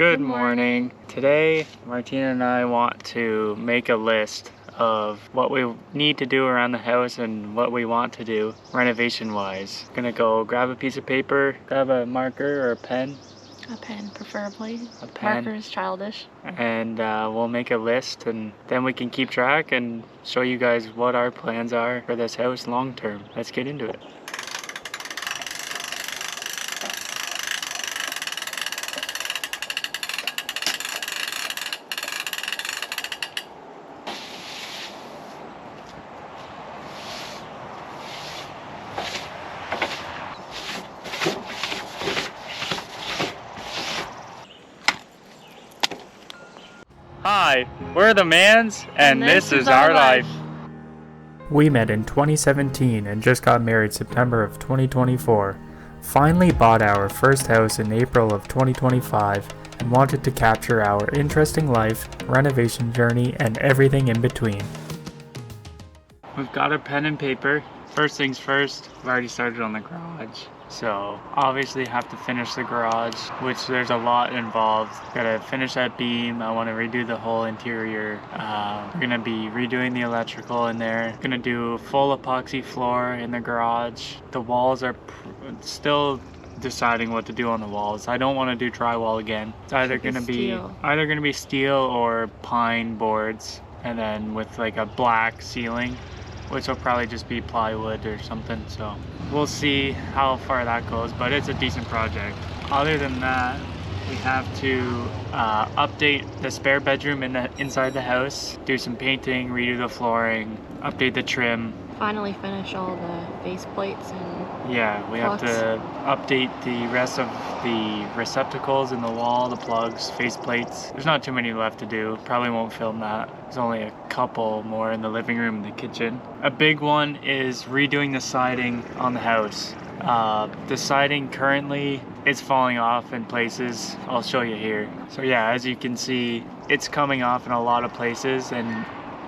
Good morning. Today, Martina and I want to make a list of what we need to do around the house and what we want to do renovation-wise. Gonna go grab a piece of paper, grab a marker or a pen. A pen, preferably. A pen. Marker is childish. And we'll make a list, and then we can keep track and show you guys what our plans are for this house long term. Let's get into it. Hi, we're the Mans, and this is our life. We met in 2017 and just got married September of 2024. Finally bought our first house in April of 2025 and wanted to capture our interesting life, renovation journey, and everything in between. We've got our pen and paper. First things first, we've already started on the garage. So obviously have to finish the garage, which there's a lot involved. Gotta finish that beam. I want to redo the whole interior. We're gonna be redoing the electrical in there. Gonna do a full epoxy floor in the garage. The walls are still deciding what to do on the walls. I don't want to do drywall again. It's either gonna be steel or pine boards, and then with like a black ceiling, which will probably just be plywood or something. So we'll see how far that goes, but it's a decent project. Other than that, we have to update the spare bedroom inside the house, do some painting, redo the flooring, update the trim. Finally finish all the base plates and yeah, we plugs. have to update the rest of the receptacles in the wall, the plugs, face plates. There's not too many left to do. Probably won't film that. There's only a couple more in the living room and the kitchen. A big one is redoing the siding on the house. The siding currently is falling off in places. I'll show you here. So yeah, as you can see, it's coming off in a lot of places, and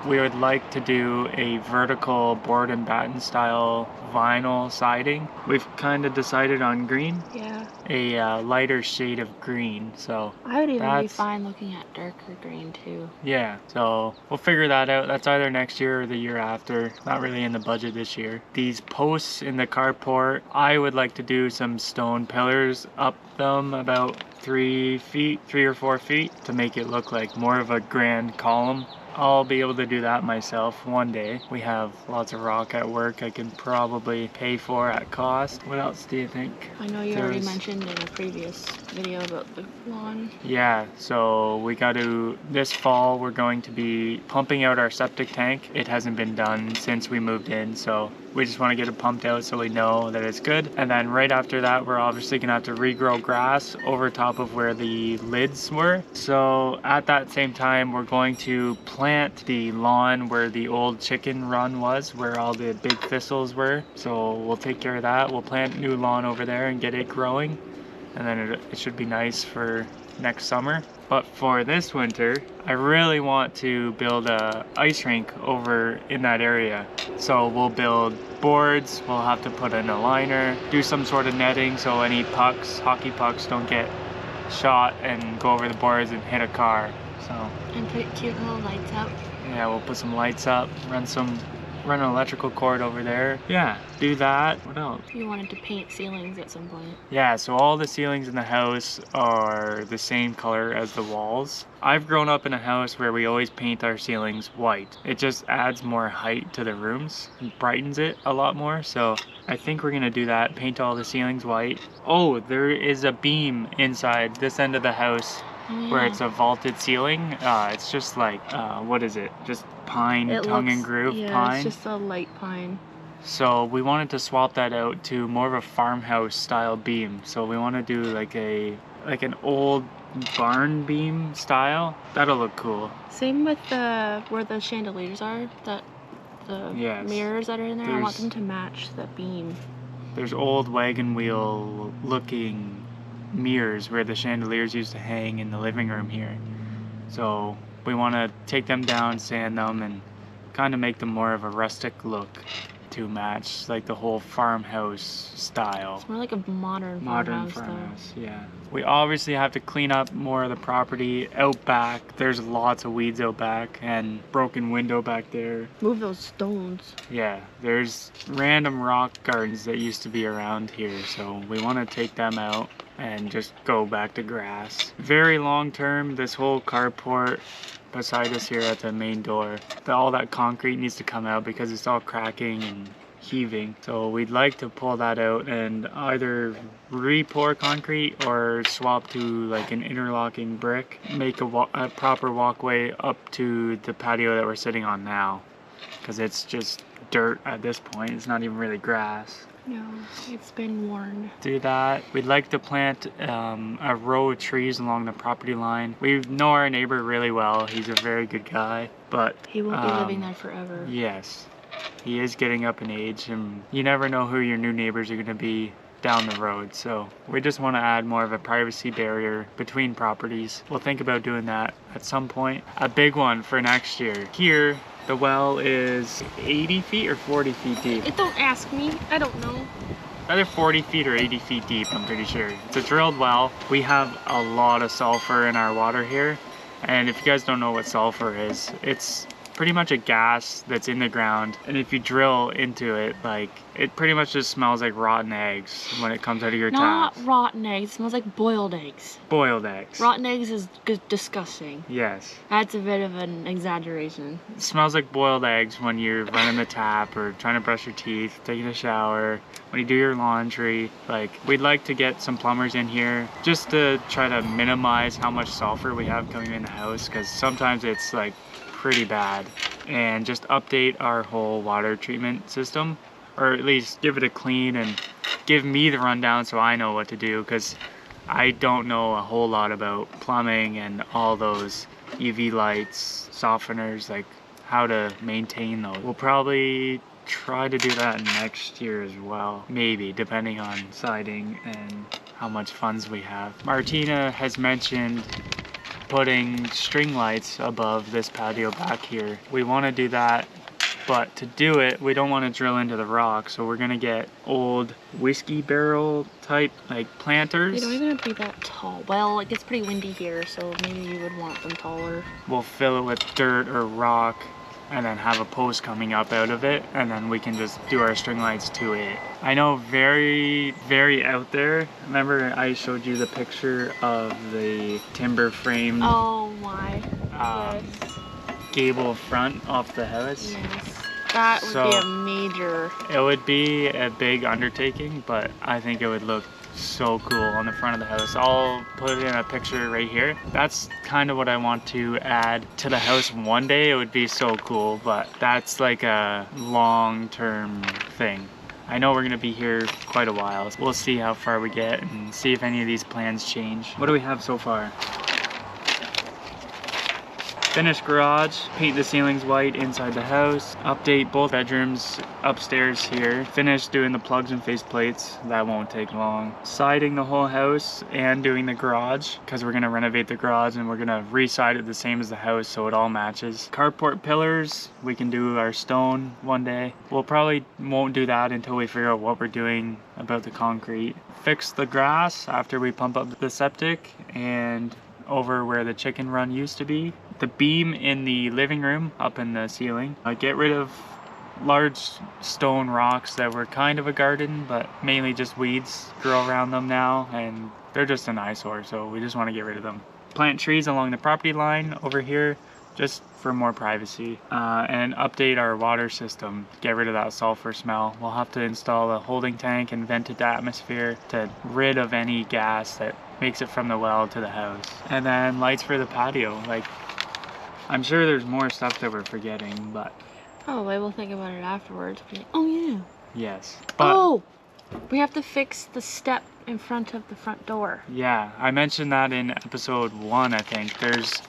we would like to do a vertical board and batten style vinyl siding. We've kind of decided on green. Yeah. A lighter shade of green. So I would even be fine looking at darker green too. yeah, so we'll figure that out. That's either next year or the year after. Not really in the budget this year. These posts in the carport, I would like to do some stone pillars up them about 3 or 4 feet to make it look like more of a grand column. I'll be able to do that myself one day. We have lots of rock at work I can probably pay for at cost. What else do you think? I know you already mentioned in a previous video about the lawn. Yeah, so this fall we're going to be pumping out our septic tank. It hasn't been done since we moved in, so we just want to get it pumped out so we know that it's good. And then right after that, we're obviously gonna have to regrow grass over top of where the lids were. So at that same time, we're going to plant the lawn where the old chicken run was, where all the big thistles were. So we'll take care of that. We'll plant new lawn over there and get it growing. And then it should be nice for next summer. But for this winter, I really want to build a ice rink over in that area. So we'll build boards, we'll have to put in a liner, do some sort of netting so any pucks, hockey pucks, don't get shot and go over the boards and hit a car. So And put cute little lights up. yeah, we'll put some lights up, run an electrical cord over there. Yeah, do that. What else? You wanted to paint ceilings at some point. Yeah, so all the ceilings in the house are the same color as the walls. I've grown up in a house where we always paint our ceilings white. It just adds more height to the rooms and brightens it a lot more. So I think we're gonna do that, paint all the ceilings white. Oh, there is a beam inside this end of the house where it's a vaulted ceiling. It's just like, what is it? Just pine, tongue and groove pine. It's just a light pine. So we wanted to swap that out to more of a farmhouse style beam. So we want to do like an old barn beam style. That'll look cool. Same with where the chandeliers are, the mirrors that are in there. I want them to match the beam. There's old wagon wheel looking mirrors where the chandeliers used to hang in the living room here. So we want to take them down, sand them, and kind of make them more of a rustic look to match like the whole farmhouse style. It's more like a modern farmhouse. Yeah. We obviously have to clean up more of the property out back. There's lots of weeds out back and broken window back there. Move those stones. Yeah, there's random rock gardens that used to be around here, so we want to take them out and just go back to grass. Very long term, this whole carport beside us here at the main door, all that concrete needs to come out because it's all cracking and heaving. So we'd like to pull that out and either re-pour concrete or swap to like an interlocking brick, make a proper walkway up to the patio that we're sitting on now, because it's just dirt at this point. It's not even really grass. No, it's been worn. Do that. We'd like to plant a row of trees along the property line. We know our neighbor really well. He's a very good guy, but he won't be living there forever. Yes, he is getting up in age, and you never know who your new neighbors are going to be down the road. So we just want to add more of a privacy barrier between properties. We'll think about doing that at some point. A big one for next year. Here, the well is 80 feet or 40 feet deep. Don't ask me. I don't know. Either 40 feet or 80 feet deep, I'm pretty sure. It's a drilled well. We have a lot of sulfur in our water here. And if you guys don't know what sulfur is, it's pretty much a gas that's in the ground, and if you drill into it, like, it pretty much just smells like rotten eggs when it comes out of your tap. Not rotten eggs, it smells like boiled eggs. Boiled eggs. Rotten eggs is disgusting. Yes. That's a bit of an exaggeration. It smells like boiled eggs when you're running the tap or trying to brush your teeth, taking a shower, when you do your laundry. Like, we'd like to get some plumbers in here just to try to minimize how much sulfur we have coming in the house, because sometimes it's like pretty bad, and just update our whole water treatment system, or at least give it a clean and give me the rundown so I know what to do, because I don't know a whole lot about plumbing and all those UV lights, softeners, like how to maintain those. We'll probably try to do that next year as well, maybe, depending on siding and how much funds we have. Martina has mentioned putting string lights above this patio back here. We want to do that, but to do it, we don't want to drill into the rock, so we're gonna get old whiskey barrel type like planters. They don't even have to be that tall. Well, it gets pretty windy here, so maybe you would want them taller. We'll fill it with dirt or rock and then have a post coming up out of it, and then we can just do our string lights to it. I know, very, very out there. Remember I showed you the picture of the timber frame oh my yes. Gable front off the house? Yes. That would be a major... It would be a big undertaking, but I think it would look so cool on the front of the house. I'll put in a picture right here. That's kind of what I want to add to the house one day. It would be so cool, but that's like a long-term thing. I know we're gonna be here quite a while. We'll see how far we get and see if any of these plans change. What do we have so far? Finish garage, paint the ceilings white inside the house, update both bedrooms upstairs here, finish doing the plugs and faceplates, that won't take long. Siding the whole house and doing the garage, because we're gonna renovate the garage and we're gonna re-side it the same as the house so it all matches. Carport pillars, we can do our stone one day. We'll probably won't do that until we figure out what we're doing about the concrete. Fix the grass after we pump up the septic and over where the chicken run used to be. The beam in the living room up in the ceiling. Get rid of large stone rocks that were kind of a garden, but mainly just weeds grow around them now, and they're just an eyesore, so we just want to get rid of them. Plant trees along the property line over here, just for more privacy, and update our water system, get rid of that sulfur smell. We'll have to install a holding tank and vented atmosphere to rid of any gas that makes it from the well to the house. And then lights for the patio. Like, I'm sure there's more stuff that we're forgetting, but... Oh, I will think about it afterwards. Oh, yeah. Yes. But, oh! We have to fix the step in front of the front door. Yeah, I mentioned that in episode 1, I think. There's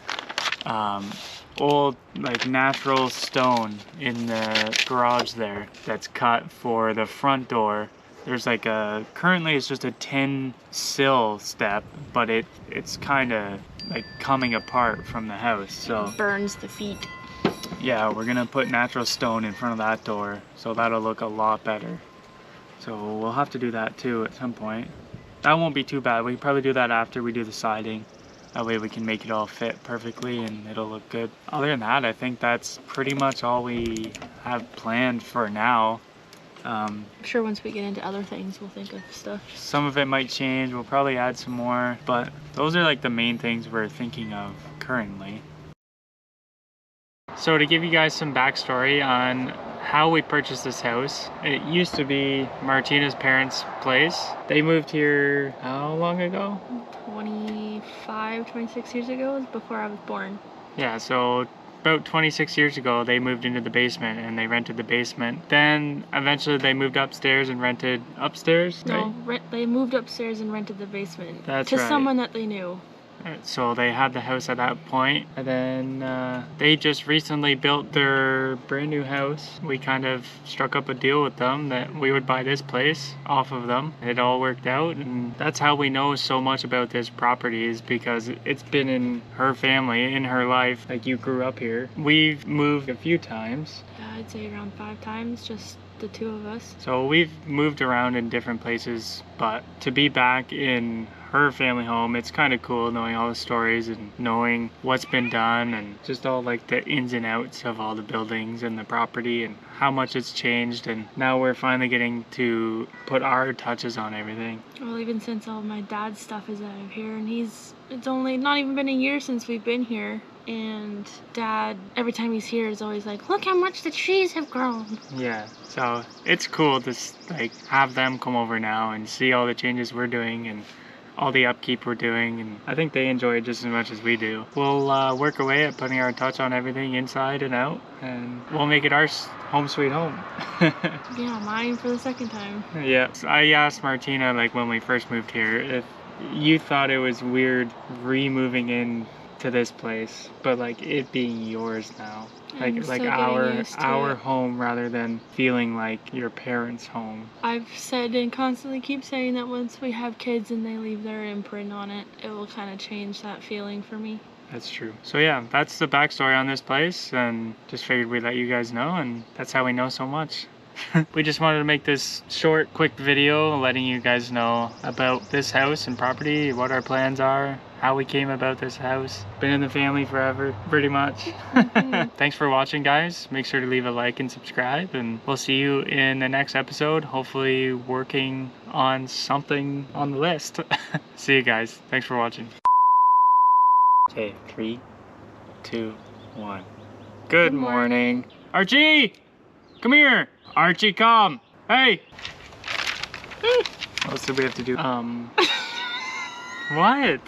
old, like, natural stone in the garage there that's cut for the front door. There's like a, currently it's just a tin sill step, but it's kind of like coming apart from the house, so. It burns the feet. Yeah, we're gonna put natural stone in front of that door, so that'll look a lot better. So we'll have to do that too at some point. that won't be too bad. We can probably do that after we do the siding. That way we can make it all fit perfectly and it'll look good. Other than that, I think that's pretty much all we have planned for now. I'm sure once we get into other things, we'll think of stuff. Some of it might change. We'll probably add some more, but those are like the main things we're thinking of currently. So to give you guys some backstory on how we purchased this house, it used to be Martina's parents' place. They moved here how long ago? 25, 26 years ago, was before I was born. Yeah, so about 26 years ago, they moved into the basement and they rented the basement. Then eventually they moved upstairs and rented upstairs. No, they moved upstairs and rented the basement. That's to right. someone that they knew. So they had the house at that point, and then they just recently built their brand new house. We kind of struck up a deal with them that we would buy this place off of them. It all worked out, and that's how we know so much about this property, is because it's been in her family, in her life. Like, you grew up here. We've moved a few times. Yeah, I'd say around 5 times, just the 2 of us. So we've moved around in different places, but to be back in her family home, it's kind of cool knowing all the stories and knowing what's been done and just all like the ins and outs of all the buildings and the property and how much it's changed. And now we're finally getting to put our touches on everything. Well, even since all of my dad's stuff is out of here, and it's only not even been a year since we've been here. And Dad, every time he's here, is always like, look how much the trees have grown. Yeah, so it's cool to like have them come over now and see all the changes we're doing and all the upkeep we're doing, and I think they enjoy it just as much as we do. We'll work away at putting our touch on everything inside and out, and we'll make it our home sweet home. Yeah, mine for the second time. Yeah, so I asked Martina, like, when we first moved here, if you thought it was weird re-moving in to this place, but like it being yours now, like our home, rather than feeling like your parents' home. I've said and constantly keep saying that once we have kids and they leave their imprint on it, it will kind of change that feeling for me. That's true. So yeah, that's the backstory on this place, and just figured we'd let you guys know, and that's how we know so much. We just wanted to make this short, quick video letting you guys know about this house and property, what our plans are, how we came about this house. Been in the family forever, pretty much. Thanks for watching, guys. Make sure to leave a like and subscribe, and we'll see you in the next episode, hopefully working on something on the list. See you guys. Thanks for watching. Okay, 3, 2, 1. Good morning. Archie! Come here! Archie, come! Hey! What else do we have to do? What?